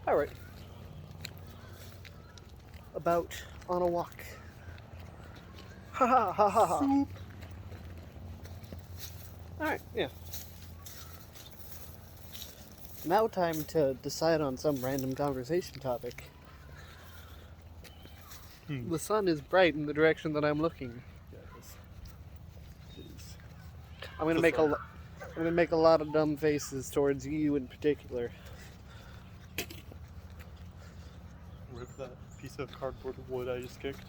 All right. About on a walk. Ha ha ha ha ha. Soup. All right. Yeah. Now time to decide on some random conversation topic. The sun is bright in the direction that I'm looking. Yeah, it is. I'm gonna make a lot of dumb faces towards you in particular. Rip that piece of cardboard wood I just kicked,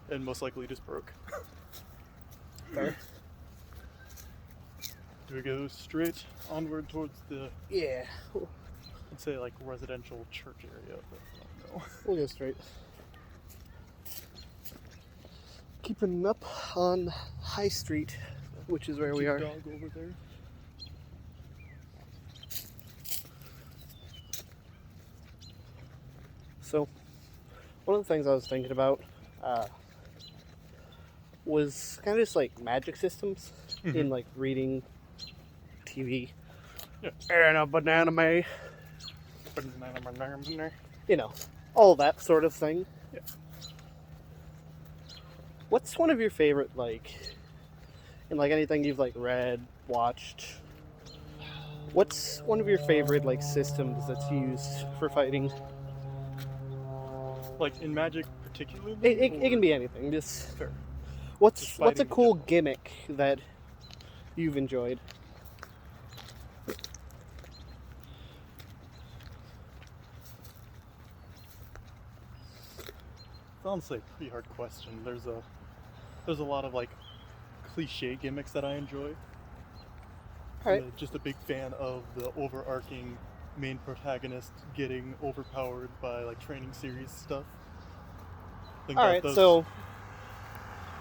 and most likely just broke. Fair. Do we go straight onward towards the, Yeah. let's say, like, residential church area? But I don't know. We'll go straight. Keeping up on High Street, which is where we are. Dog over there. So, one of the things I was thinking about was kind of just like magic systems in like reading, TV, Yeah. and a banana may, you know, all that sort of thing. Yeah. What's one of your favorite, like, in like anything you've like read, watched? What's one of your favorite like systems that's used for fighting? Like, in Magic particularly? It can be anything. Just Fair. what's Just a fighting in cool general. gimmick that you've enjoyed? It's honestly a pretty hard question. There's a lot of, like, cliche gimmicks that I enjoy. Alright. Just a big fan of the overarching main protagonist getting overpowered by, like, training series stuff. I think Alright, so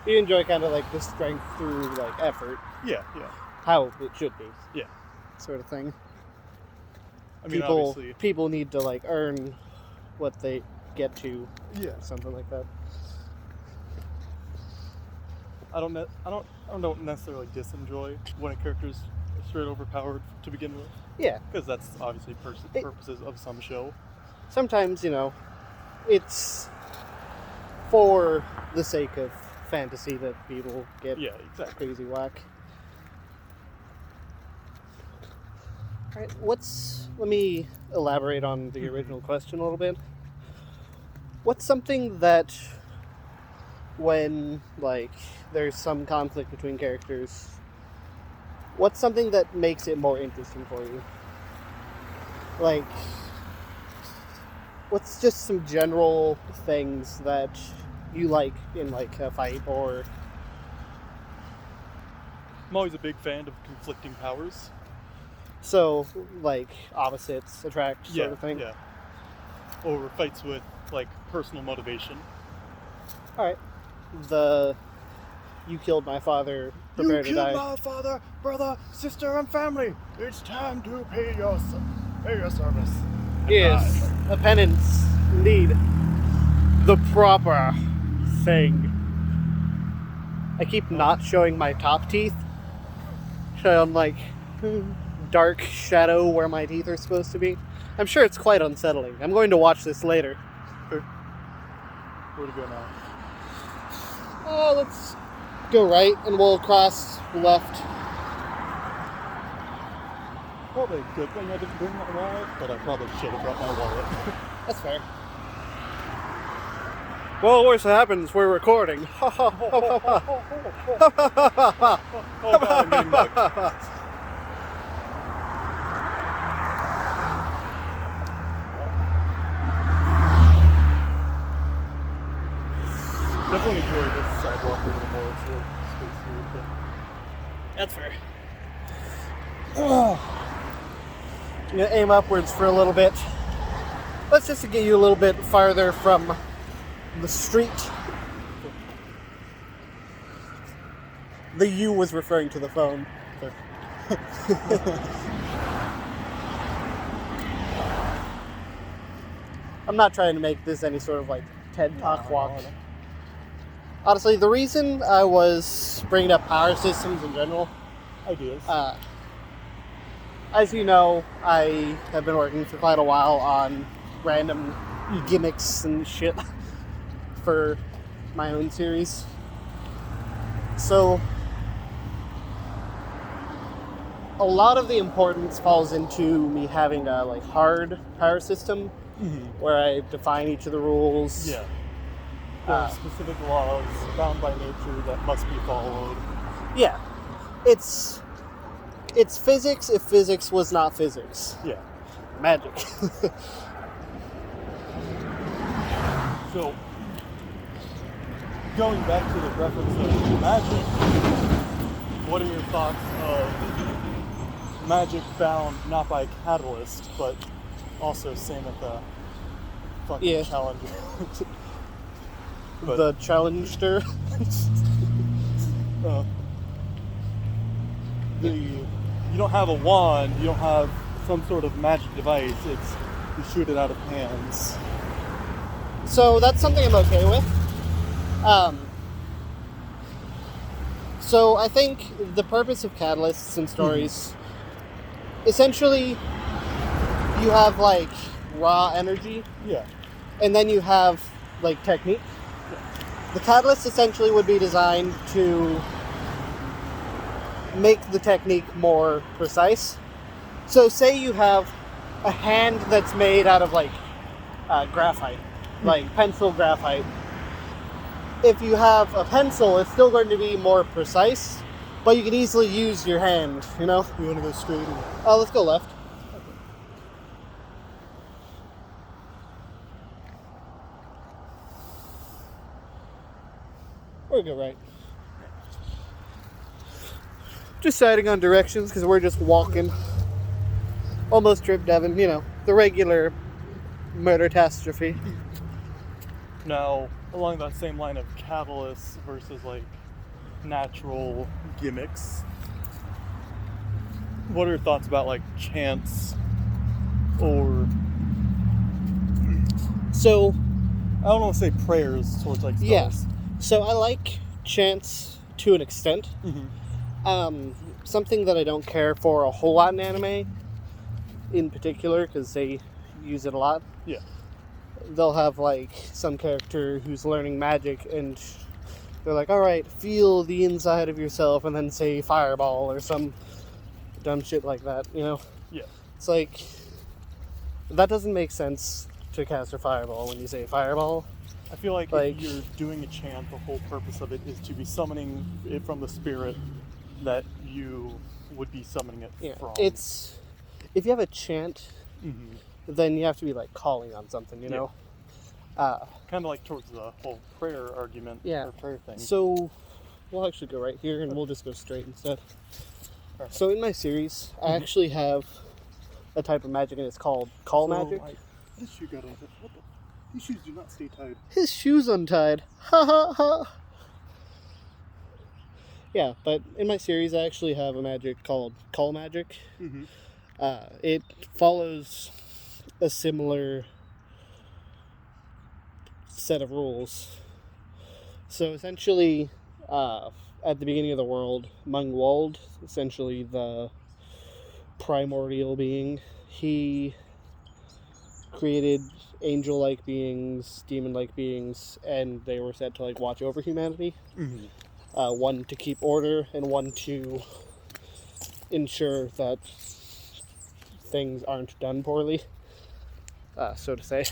you enjoy kind of like the strength through like effort, yeah, how it should be, yeah. sort of thing. I mean, obviously, people need to like earn what they get to, yeah. something like that. I don't necessarily disenjoy when a character's straight overpowered to begin with, Yeah, because that's obviously purposes of some show. sometimes it's for the sake of fantasy that people get Yeah, exactly. crazy whack. Alright, let me elaborate on the original question a little bit. What's something that when like there's some conflict between characters, what's something that makes it more interesting for you? Like, what's just some general things that you like in like a fight? Or I'm always a big fan of conflicting powers. so like opposites attract sort of thing? Yeah. Or fights with, like, personal motivation. Alright. You killed my father, prepare to die. my father, brother, sister, and family. It's time to pay your service. Yes, a penance, indeed. The proper thing. I keep not showing my top teeth. So I'm like dark shadow where my teeth are supposed to be. I'm sure it's quite unsettling. I'm going to watch this later. Where to go now? Let's go right and we'll cross left. Probably a good thing I didn't bring my wallet, but I probably should have brought my wallet. That's fair. Well, worse happens, we're recording. Oh god, I'm getting mugged. Definitely enjoy this sidewalk a little more. It's a little space here, but That's fair. I'm gonna aim upwards for a little bit. Let's just to get you a little bit farther from the street. The "you" was referring to the phone. I'm not trying to make this any sort of like TED Talk walk. No. Honestly, the reason I was bringing up power systems in general, Ideas. as you know, I have been working for quite a while on random gimmicks and shit for my own series. So a lot of the importance falls into me having a like hard power system where I define each of the rules. Yeah. There are specific laws bound by nature that must be followed. Yeah. It's physics if physics was not physics. Yeah. Magic. So, going back to the reference of magic, what are your thoughts of magic bound not by catalyst, but also same with the fucking challenger? The challenger. You don't have a wand, you don't have some sort of magic device, it's you shoot it out of hands. So that's something I'm okay with. So I think the purpose of catalysts and stories, essentially, you have like raw energy, and then you have like technique. The catalyst essentially would be designed to make the technique more precise. So say you have a hand that's made out of like graphite, like pencil graphite. If you have a pencil, it's still going to be more precise, but you can easily use your hand, you know? You want to go straight or? Oh, let's go left. Or go right. Deciding on directions because we're just walking. Almost tripped Devin, you know, the regular murder catastrophe. Now, along that same line of catalysts versus like natural gimmicks, what are your thoughts about like chance or so I don't want to say prayers towards like spells. Yeah. So I like chance to an extent. Something that I don't care for a whole lot in anime, in particular, because they use it a lot. Yeah. They'll have like some character who's learning magic, and they're like, "All right, feel the inside of yourself," and then say fireball or some dumb shit like that. You know? Yeah. It's like that doesn't make sense to cast a fireball when you say fireball. I feel like if you're doing a chant, the whole purpose of it is to be summoning it from the spirit that you would be summoning it from. It's if you have a chant, then you have to be like calling on something, you know. Kind of like towards the whole prayer argument or prayer thing. So we'll actually go right here, and we'll just go straight instead. Perfect. So in my series, I actually have a type of magic, and it's called call magic. This shoe got untied. What the? These shoes do not stay tied. His shoe's untied. Ha ha ha. Yeah, but in my series, I actually have a magic called call magic. It follows a similar set of rules. So essentially, at the beginning of the world, Mungwald, essentially the primordial being, he created angel-like beings, demon-like beings, and they were set to like watch over humanity. One to keep order, and one to ensure that things aren't done poorly, so to say.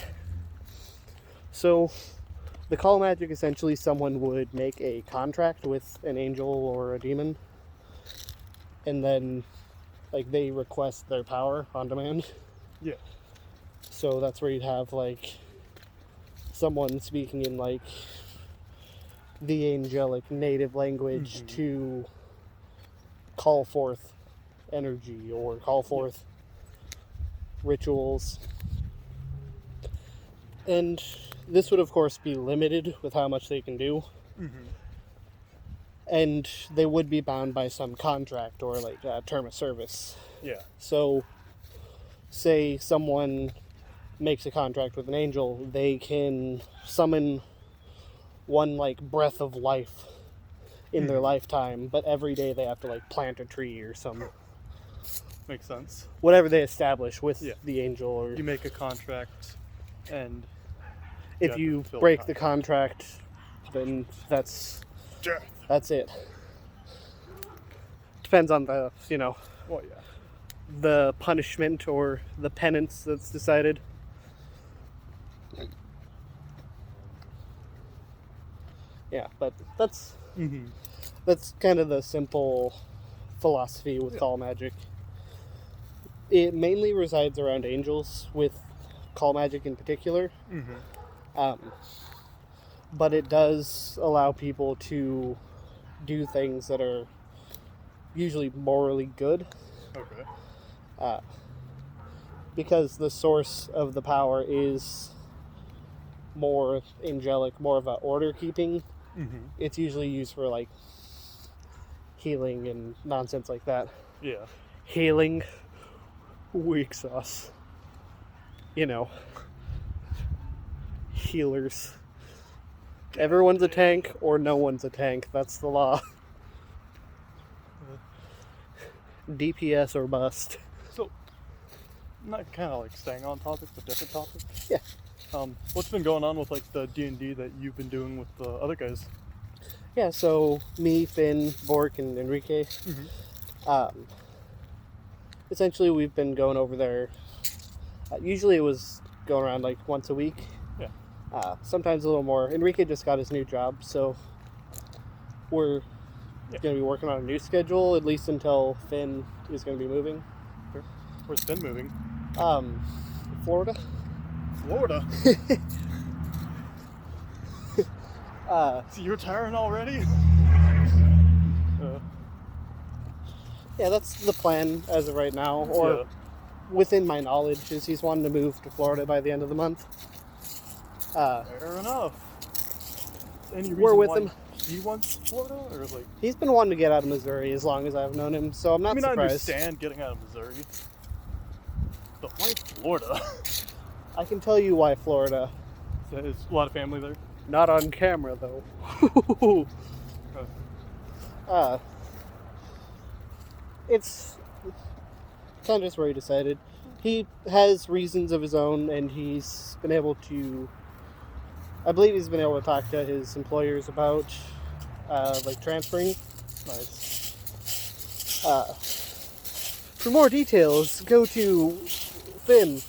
So, the call magic, essentially someone would make a contract with an angel or a demon, and then like they request their power on demand. Yeah. So that's where you'd have like someone speaking in like the angelic native language to call forth energy or call forth rituals. And this would of course be limited with how much they can do. And they would be bound by some contract or like a term of service. Yeah. So say someone makes a contract with an angel, they can summon one like breath of life in their lifetime, but every day they have to like plant a tree or some makes sense. Whatever they establish with the angel. Or you make a contract And If you you have to fill break the the contract, then that's death. it. Depends on the, Well, yeah. the punishment or the penance that's decided. Yeah, but that's kind of the simple philosophy with call magic. It mainly resides around angels, with call magic in particular. But it does allow people to do things that are usually morally good. Okay. Because the source of the power is more angelic, more of a order keeping. It's usually used for like healing and nonsense like that. Yeah. Healing, weak sauce. Healers. Everyone's a tank or no one's a tank. That's the law. DPS or bust. So, not kind of like staying on topic, but different topic. Yeah. What's been going on with like the D&D that you've been doing with the other guys? Yeah, so me, Finn, Bork, and Enrique. Essentially, we've been going over there. Usually it was going around like once a week. Yeah. Sometimes a little more. Enrique just got his new job, so we're going to be working on a new schedule, at least until Finn is going to be moving. Sure. Where's Finn moving? Florida. Florida? So you're retiring already? Yeah, that's the plan as of right now, or within my knowledge, is he's wanting to move to Florida by the end of the month. Fair enough. Any reason We're with why him. He wants Florida, or like? He's been wanting to get out of Missouri as long as I've known him, so I'm not surprised. I understand getting out of Missouri, but why Florida? I can tell you why Florida. So there's a lot of family there. Not on camera, though. It's kind of just where he decided. He has reasons of his own, and he's been able to... I believe he's been able to talk to his employers about, like, transferring. Nice. For more details, go to Finn.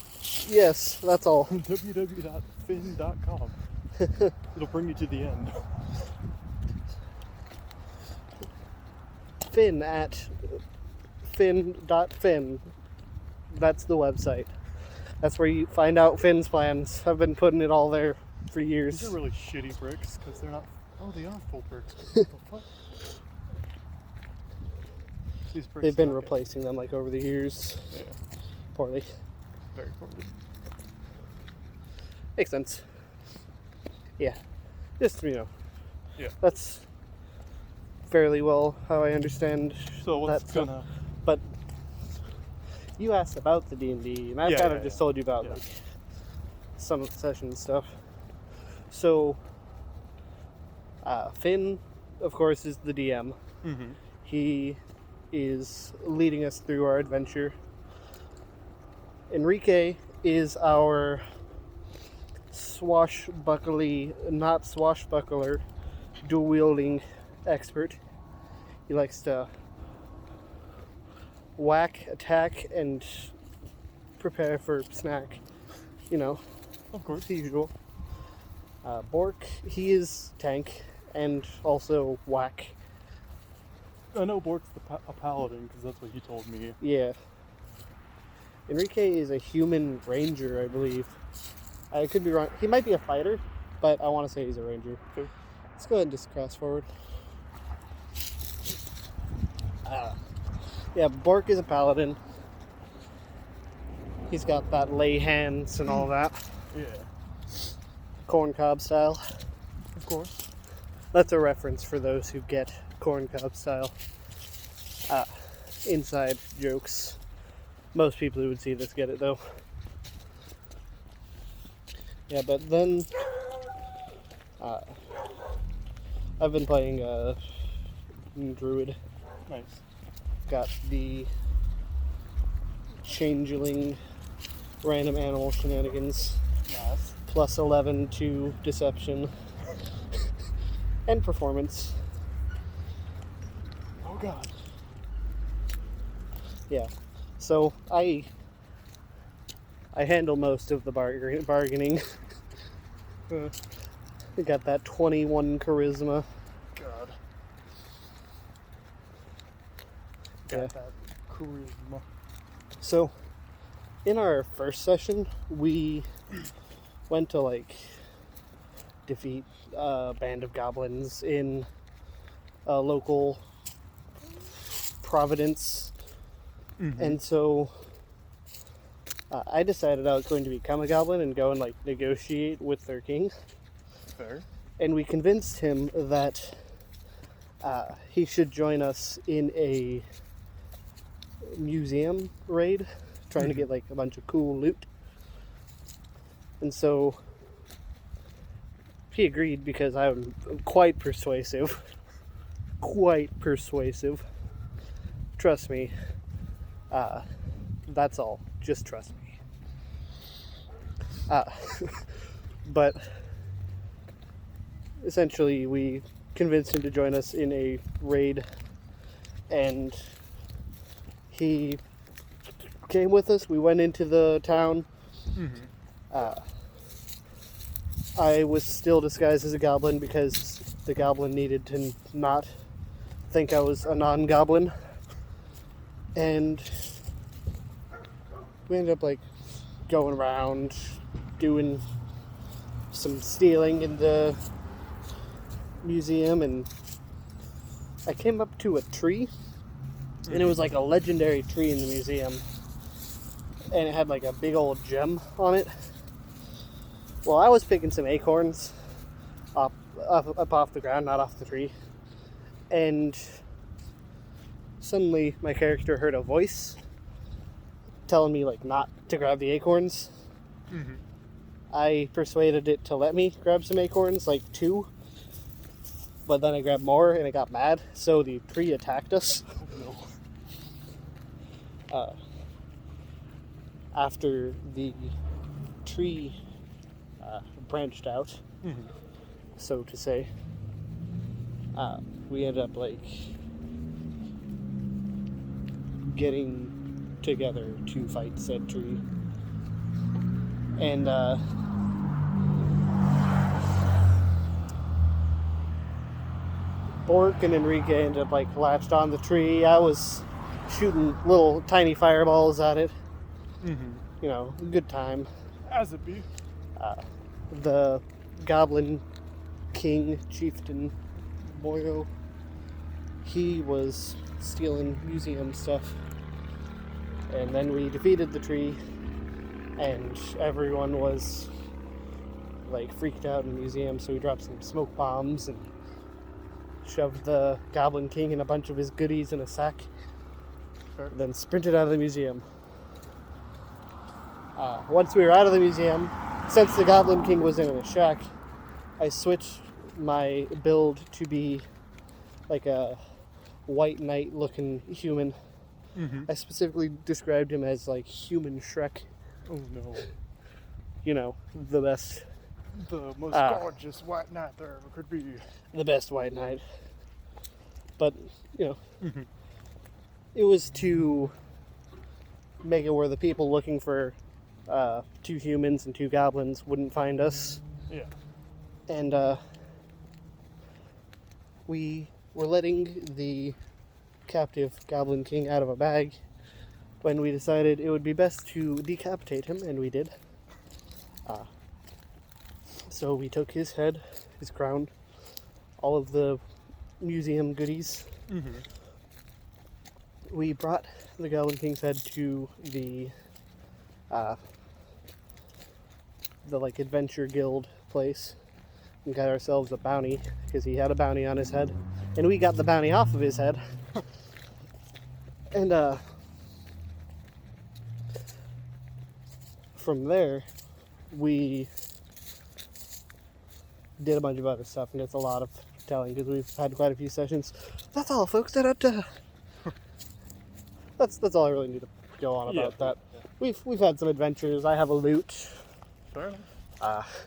Yes, that's all. www.fin.com. It'll bring you to the end. Finn at fin.fin. That's the website. That's where you find out Finn's plans. I've been putting it all there for years. These are really shitty bricks because they're not. Oh, they are full bricks. What the fuck? These bricks. They've been replacing them like over the years. Yeah. Poorly. Very poorly. Makes sense. Yeah. Just, Yeah. That's fairly well how I understand. So what's that gonna? But you asked about the D&D, and I've kind of just told you about like some of the session stuff. So, Finn, of course, is the DM. He is leading us through our adventure. Enrique is our not swashbuckler, dual-wielding expert. He likes to whack, attack, and prepare for snack. Of course. The usual. Bork, he is tank and also whack. I know Bork's a paladin because that's what he told me. Yeah. Enrique is a human ranger, I believe. I could be wrong. He might be a fighter, but I want to say he's a ranger. Okay. Let's go ahead and just cross forward. Yeah, Bork is a paladin. He's got that lay hands and all that. Yeah. Corn cob style. Of course. That's a reference for those who get corn cob style. Inside jokes. Most people who would see this get it though. Yeah, but then I've been playing Druid. Nice. Got the changeling random animal shenanigans. Nice. plus 11 to deception and performance. Oh God. Yeah. So I handle most of the bargaining. I got that 21 charisma. God. Yeah. Got that charisma. So in our first session, we went to like defeat a band of goblins in a local Providence. And so I decided I was going to become a goblin and go and like negotiate with their king. Fair. And we convinced him that he should join us in a museum raid, trying to get like a bunch of cool loot. And so he agreed because I'm quite persuasive. Quite persuasive. Trust me. That's all. Just trust me. But essentially, we convinced him to join us in a raid, and he came with us. We went into the town. I was still disguised as a goblin because the goblin needed to not think I was a non-goblin. And we ended up like going around doing some stealing in the museum, and I came up to a tree, and it was like a legendary tree in the museum, and it had like a big old gem on it. Well, I was picking some acorns up off the ground, not off the tree, and suddenly my character heard a voice telling me like not to grab the acorns. I persuaded it to let me grab some acorns, like 2, but then I grabbed more and it got mad, so the tree attacked us. After the tree branched out, so to say, we ended up like getting together to fight said tree. And Bork and Enrique ended up like latched on the tree. I was shooting little tiny fireballs at it. You know, good time. As it be. The Goblin King Chieftain Boyo, he was stealing museum stuff. And then we defeated the tree, and everyone was like freaked out in the museum, so we dropped some smoke bombs and shoved the Goblin King and a bunch of his goodies in a sack, then sprinted out of the museum. Once we were out of the museum, since the Goblin King was in a shack, I switched my build to be like a white knight looking human. I specifically described him as like human Shrek. Oh no. You know, the best. The most gorgeous white knight there ever could be. The best white knight. But, you know, it was to make it where the people looking for 2 humans and 2 goblins wouldn't find us. Yeah. And we were letting the captive Goblin King out of a bag when we decided it would be best to decapitate him, and we did. So we took his head, his crown, all of the museum goodies. We brought the Goblin King's head to the like adventure guild place and got ourselves a bounty, because he had a bounty on his head, and we got the bounty off of his head. And from there we did a bunch of other stuff, and it's a lot of telling because we've had quite a few sessions. That's all, folks. That's all I really need to go on about that. We've had some adventures. I have a loot. Fair enough.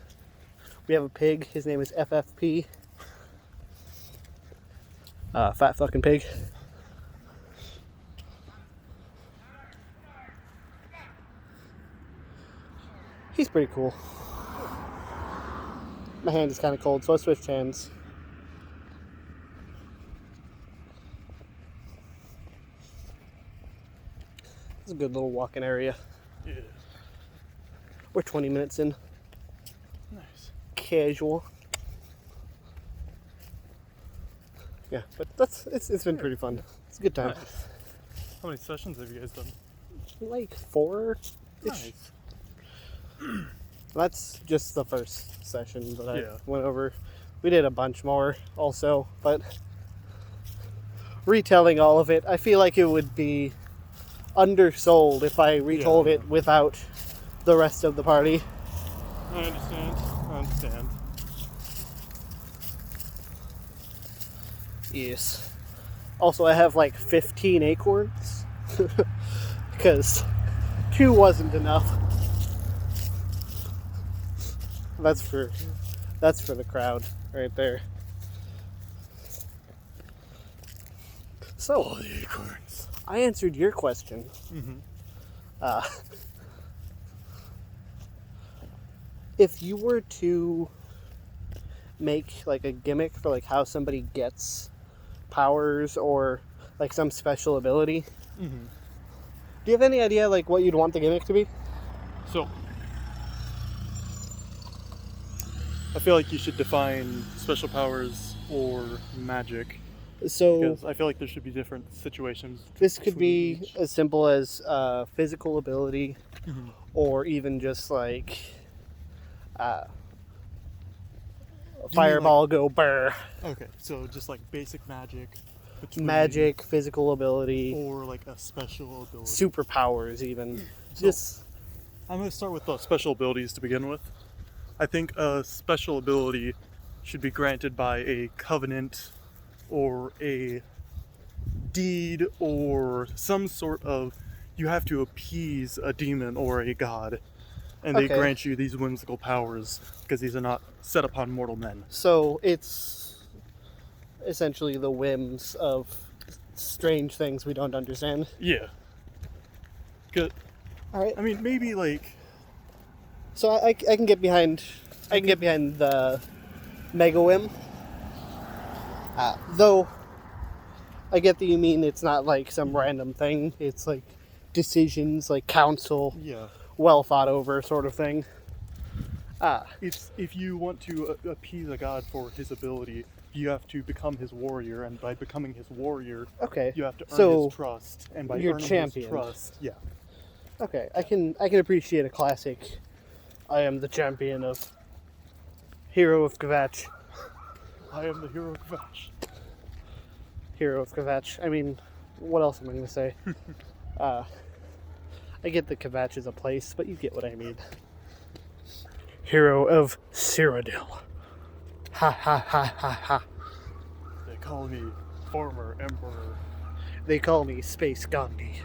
We have a pig. His name is FFP. Fat fucking pig. He's pretty cool. My hand is kind of cold, so I switched hands. It's a good little walking area. Yeah. We're 20 minutes in. Nice. Casual. Yeah, but it's been pretty fun. It's a good time. Nice. How many sessions have you guys done? Like 4-ish. Nice. That's just the first session that I Yeah. went over. We did a bunch more also, but retelling all of it, I feel like it would be undersold if I retold it without the rest of the party. I understand. Yes. Also, I have like 15 acorns because 2 wasn't enough. That's for the crowd right there. So, All the acorns. I answered your question. Mm-hmm. If you were to make like a gimmick for like how somebody gets powers or like some special ability, Mm-hmm. do you have any idea like what you'd want the gimmick to be? So, I feel like you should define special powers or magic. So Because I feel like there should be different situations. this could be between each. as simple as physical ability, Mhm. or even just like mean, fireball go burr. Okay, so just like basic magic. Between, Magic, physical ability, or like a special ability. superpowers even. So- Just I'm going to start with the special abilities to begin with. I think a special ability should be granted by a covenant or a deed or some sort of. You have to appease a demon or a god, and they Okay. grant you these whimsical powers because these are not set upon mortal men. so it's essentially the whims of strange things we don't understand. Yeah. Good. All right. I mean, maybe like. So I can get behind the mega whim. Though I get that you mean it's not like some random thing. It's like decisions, like council, Yeah. well thought over sort of thing. It's if you want to appease a god for his ability, you have to become his warrior, and by becoming his warrior, Okay. you have to earn So, his trust, and by you're earning championed. his trust, yeah. Okay, I can appreciate a classic. I am the champion of Hero of Kvatch. I am the hero of Kvatch. Hero of Kvatch. I mean, what else am I going to say? I get that Kvatch is a place, but you get what I mean. Hero of Cyrodiil. Ha ha ha ha ha. They call me former emperor. They call me Space Gandhi.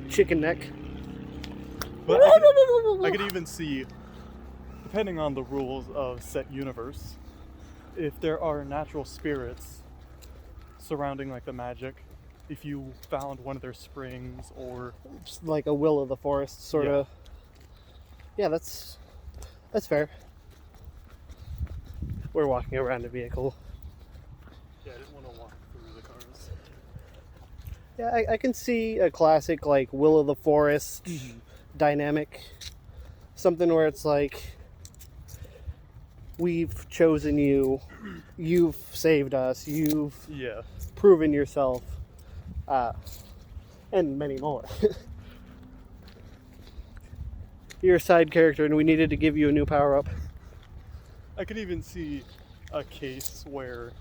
Chicken neck. But I could even see, depending on the rules of set universe, if there are natural spirits surrounding like the magic, if you found one of their springs or Just like a will of the forest, sort of. Yeah, that's fair. We're walking around a vehicle. yeah, I didn't want to walk through the cars. Yeah, I can see a classic like will of the forest dynamic. Something where it's like, we've chosen you, you've saved us, you've Yeah. proven yourself, and many more. You're a side character and we needed to give you a new power-up. I could even see a case where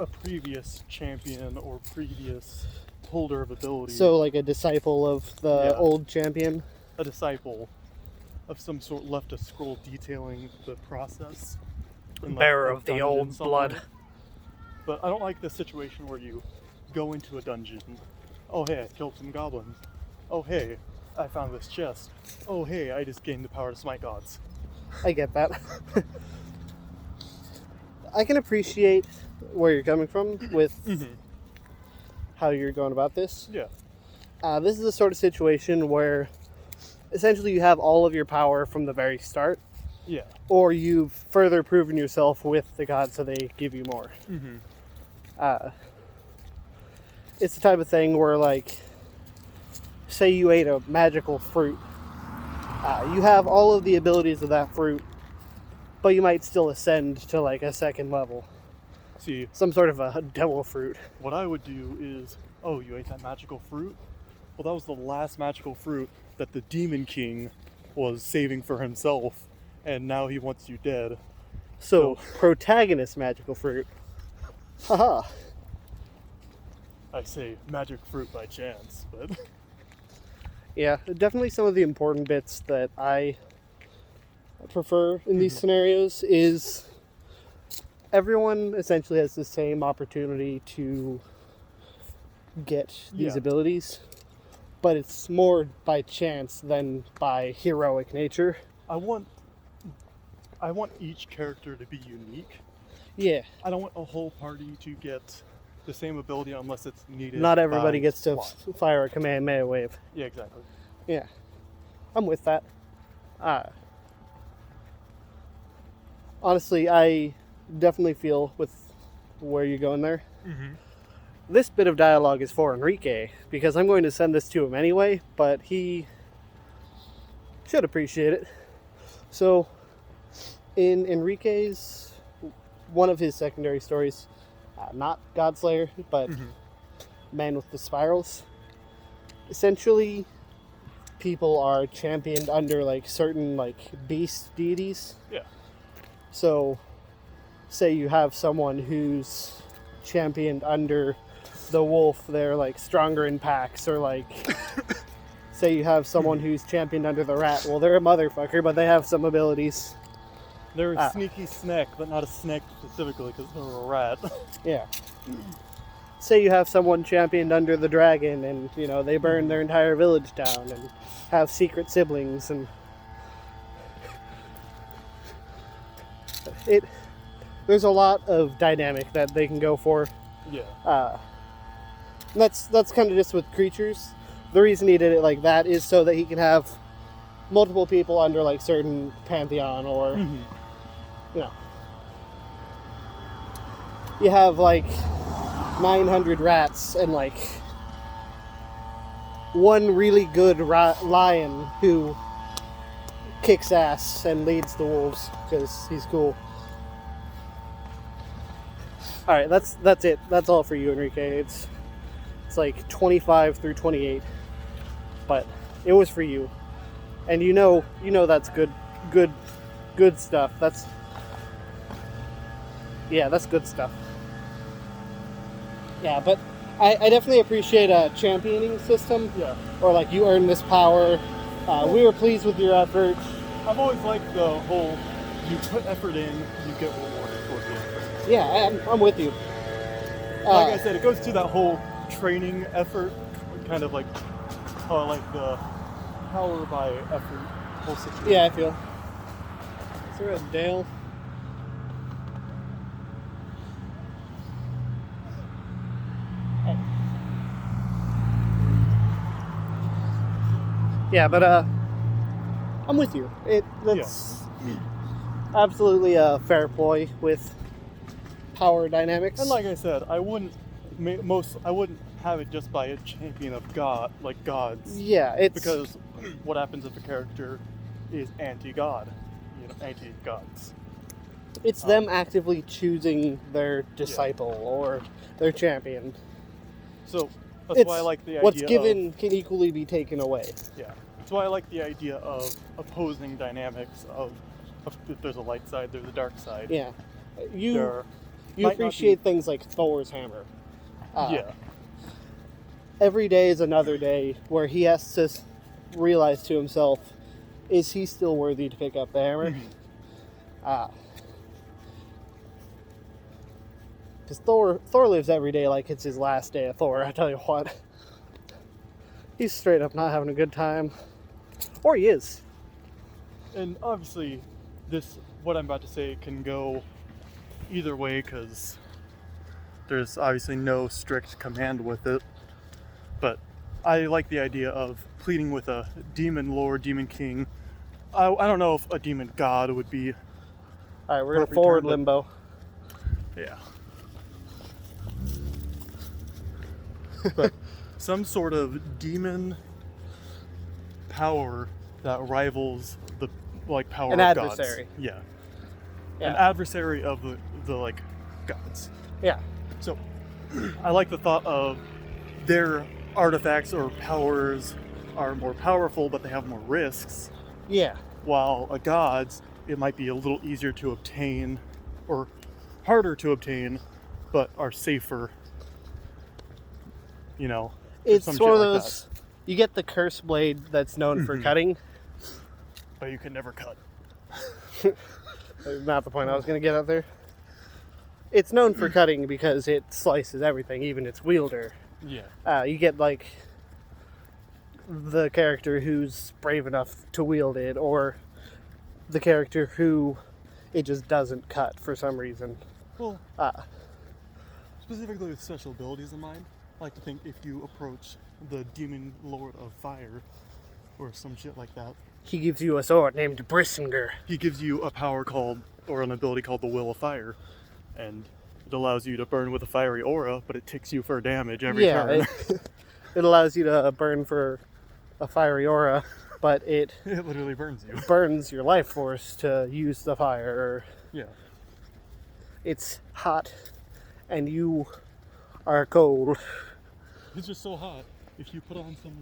a previous champion or previous holder of ability, So like a disciple of the Yeah. old champion. a disciple of some sort, left a scroll detailing the process. in, like, Bearer a of the dungeon old somewhere. blood. But I don't like the situation where you go into a dungeon. Oh hey, I killed some goblins. oh hey, I found this chest. Oh hey, I just gained the power to smite gods. I get that. I can appreciate where you're coming from with how you're going about this. Yeah. This is the sort of situation where essentially you have all of your power from the very start, Yeah. or you've further proven yourself with the gods so they give you more. It's the type of thing where, like, say you ate a magical fruit. You have all of the abilities of that fruit, but you might still ascend to, like, a second level. See, Some sort of a devil fruit. what I would do is, oh, you ate that magical fruit? Well, that was the last magical fruit that the Demon King was saving for himself, and now he wants you dead. So, protagonist magical fruit. Haha. I say magic fruit by chance, but Yeah, definitely some of the important bits that I prefer in these scenarios is everyone essentially has the same opportunity to get these Yeah. abilities, but it's more by chance than by heroic nature. I want each character to be unique. Yeah, I don't want a whole party to get the same ability unless it's needed. not everybody by gets to plot. fire a Kamehameha wave. Yeah, exactly. Yeah, I'm with that. Honestly, I definitely feel with where you're going there. This bit of dialogue is for Enrique, because I'm going to send this to him anyway, but he should appreciate it. So, in Enrique's, one of his secondary stories, not Godslayer, but Man with the Spirals, essentially, people are championed under, like, certain, like, beast deities. Yeah. So, say you have someone who's championed under the wolf, they're, like, stronger in packs, or, like, say you have someone who's championed under the rat, well, they're a motherfucker, but they have some abilities. They're a sneaky snack, but not a snack specifically because they're a rat. Yeah. Say you have someone championed under the dragon, and, you know, they burn their entire village down, and have secret siblings, and there's a lot of dynamic that they can go for. Yeah. That's kind of just with creatures. The reason he did it like that is so that he can have multiple people under, like, certain pantheon, or you know, you have like 900 rats and like one really good lion who kicks ass and leads the wolves because he's cool. All right, that's it. That's all for you, Enrique. It's like 25 through 28, but it was for you, and you know that's good stuff. That's good stuff. Yeah, but I definitely appreciate a championing system. Yeah. Or like, you earn this power. We were pleased with your effort. I've always liked the whole, you put effort in, you get rewarded for it. Yeah, I'm with you. Like I said, it goes to that whole training effort, kind of like the power by effort whole situation. Yeah, I feel. Is there a Dale? Yeah, but I'm with you. That's absolutely a fair ploy with power dynamics. And like I said, I wouldn't have it just by a champion of gods. Yeah, it's because what happens if a character is anti-god, anti-gods? It's them actively choosing their disciple or their champion. So that's why I like the idea. What's given can equally be taken away. Yeah, that's why I like the idea of opposing dynamics of if there's a light side, there's a dark side. Yeah, you appreciate things like Thor's hammer. Every day is another day where he has to realize to himself, is he still worthy to pick up the hammer? Because Thor lives every day like it's his last day of Thor, I tell you what. He's straight up not having a good time. Or he is. And obviously, what I'm about to say can go either way because there's obviously no strict command with it. But I like the idea of pleading with a demon lord, demon king. I don't know if a demon god would be. Alright, we're going to Perfect forward term, but- limbo. Yeah. But some sort of demon power that rivals the power An of adversary. gods. Yeah. Yeah. An adversary of the gods. Yeah. So I like the thought of their artifacts or powers are more powerful, but they have more risks. Yeah. While a god's, it might be a little easier to obtain or harder to obtain, but are safer. You know, It's some one of shit like those. You get the curse blade that's known for cutting. but you can never cut. Not the point I was going to get out there. It's known for cutting because it slices everything, even its wielder. Yeah. You get like the character who's brave enough to wield it, or the character who it just doesn't cut for some reason. Well, specifically with special abilities in mind, I like to think if you approach the demon lord of fire or some shit like that, He gives you a sword named Brissinger. he gives you a power called, or an ability called the Will of Fire, and it allows you to burn with a fiery aura, but it ticks you for damage every turn. It allows you to burn for a fiery aura, but it It literally burns you. burns your life force to use the fire. Yeah. It's hot, and you are cold. It's just so hot. If you put on some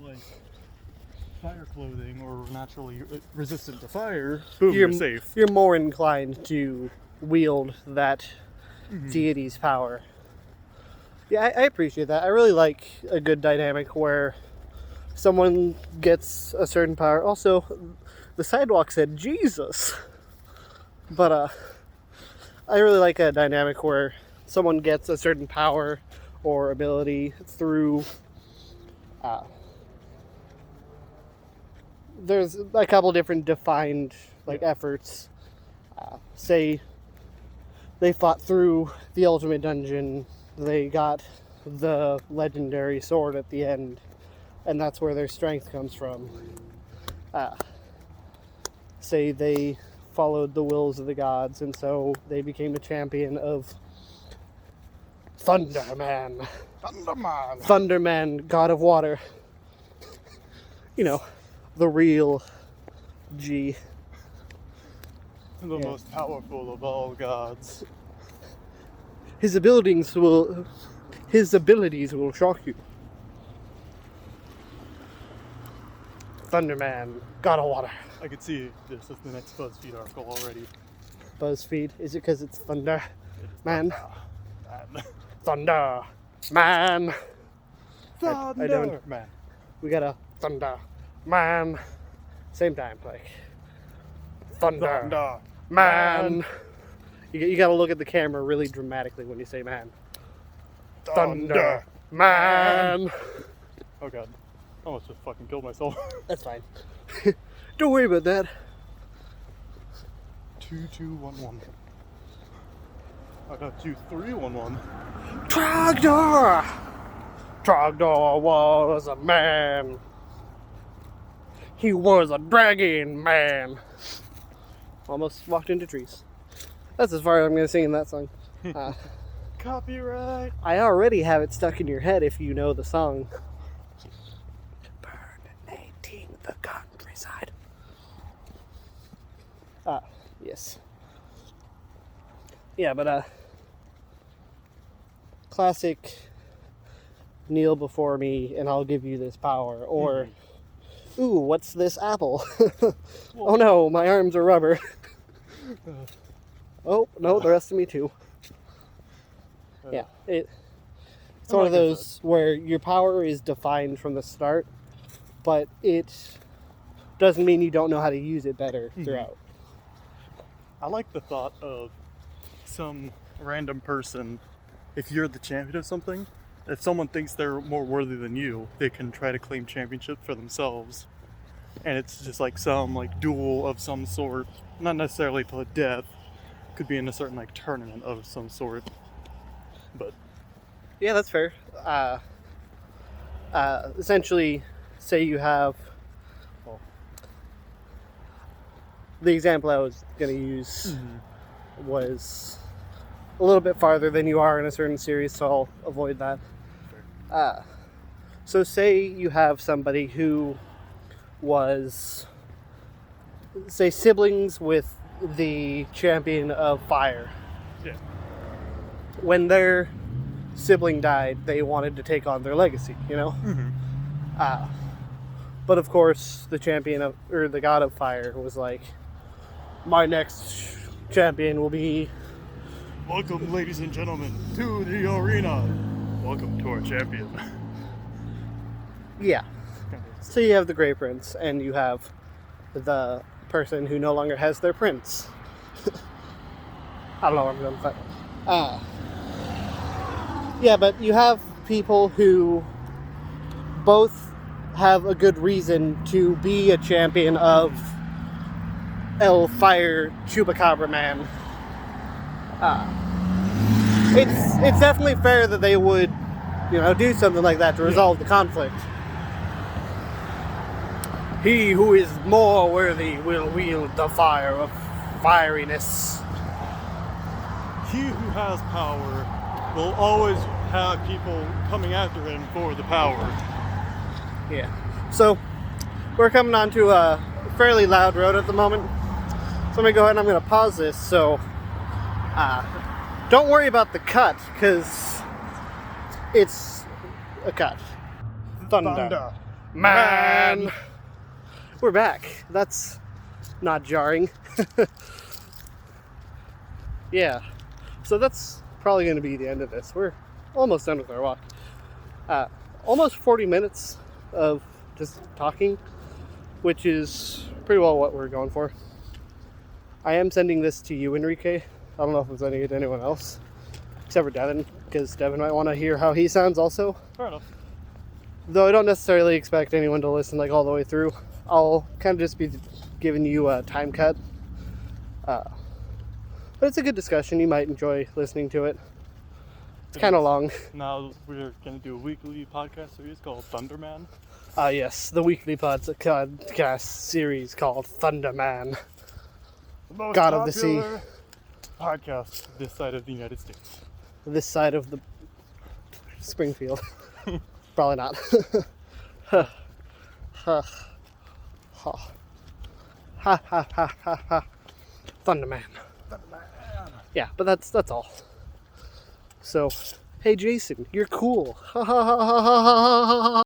fire clothing or naturally resistant to fire, boom, you're safe. You're more inclined to wield that deity's power. Yeah, I appreciate that. I really like a good dynamic where someone gets a certain power. Also, the sidewalk said Jesus. But I really like a dynamic where someone gets a certain power or ability through there's a couple different defined efforts. Say they fought through the ultimate dungeon, they got the legendary sword at the end, and that's where their strength comes from. Say they followed the wills of the gods, and so they became a champion of Thunderman. Thunderman, god of water. You know, the real G. The most powerful of all gods. His abilities will shock you. Thunderman, god of water. I could see this as the next BuzzFeed article already. BuzzFeed, is it because it's Thunder? Man. Man. Thunder. Man. Thunder. I don't. Man. We got a Thunder. Man. Same time, Thunder. Thunder. Man. You gotta look at the camera really dramatically when you say man. Thunder. Man. Oh god. I almost just fucking killed myself. That's fine. Don't worry about that. 2211. I got 2311. Trogdor! Trogdor was a man. He was a dragon man. Almost walked into trees. That's as far as I'm going to sing in that song. Copyright. I already have it stuck in your head if you know the song. Burning the countryside. Yes. Yeah, but classic kneel before me and I'll give you this power, or ooh, what's this apple? Oh no, my arms are rubber. Oh no, the rest of me too. Yeah, it's one of those where your power is defined from the start, but it doesn't mean you don't know how to use it better throughout. I like the thought of some random person, if you're the champion of something, if someone thinks they're more worthy than you, they can try to claim championship for themselves. And it's just like some like duel of some sort, not necessarily to the death. Could be in a certain like tournament of some sort. But Yeah, that's fair. Essentially, say you have, well, the example I was going to use was a little bit farther than you are in a certain series, so I'll avoid that. So say you have somebody who was, say, siblings with the champion of fire. yeah, When their sibling died, they wanted to take on their legacy, you know? But of course, the champion of, or the god of fire was like, my next champion will be... welcome, ladies and gentlemen, to the arena. Welcome to our champion. Yeah. So you have the Grey Prince, and you have the person who no longer has their prince. I don't know what I'm going to say. Yeah, but you have people who both have a good reason to be a champion of El Fire Chupacabra Man. It's definitely fair that they would, do something like that to resolve the conflict. He who is more worthy will wield the fire of fieriness. He who has power will always have people coming after him for the power. Yeah. So, we're coming onto a fairly loud road at the moment. So I'm going to go ahead and I'm going to pause this. So, don't worry about the cut, because it's a cut. Thunder. Man! We're back. That's not jarring. Yeah. So that's probably going to be the end of this. We're almost done with our walk. Almost 40 minutes of just talking, which is pretty well what we're going for. I am sending this to you, Enrique. I don't know if I'm sending it to anyone else, except for Devin, because Devin might want to hear how he sounds also. Fair enough. Though I don't necessarily expect anyone to listen like all the way through. I'll kind of just be giving you a time cut. But it's a good discussion. You might enjoy listening to it. It's kind of long. Now we're going to do a weekly podcast series called Thunderman. Yes, the weekly podcast series called Thunderman. The most God of the Sea. Podcast this side of the United States. This side of the Springfield. Probably not. Ha ha ha ha ha. Thunderman. Yeah, but that's all. So, hey Jason, you're cool. Ha ha ha ha ha ha ha ha.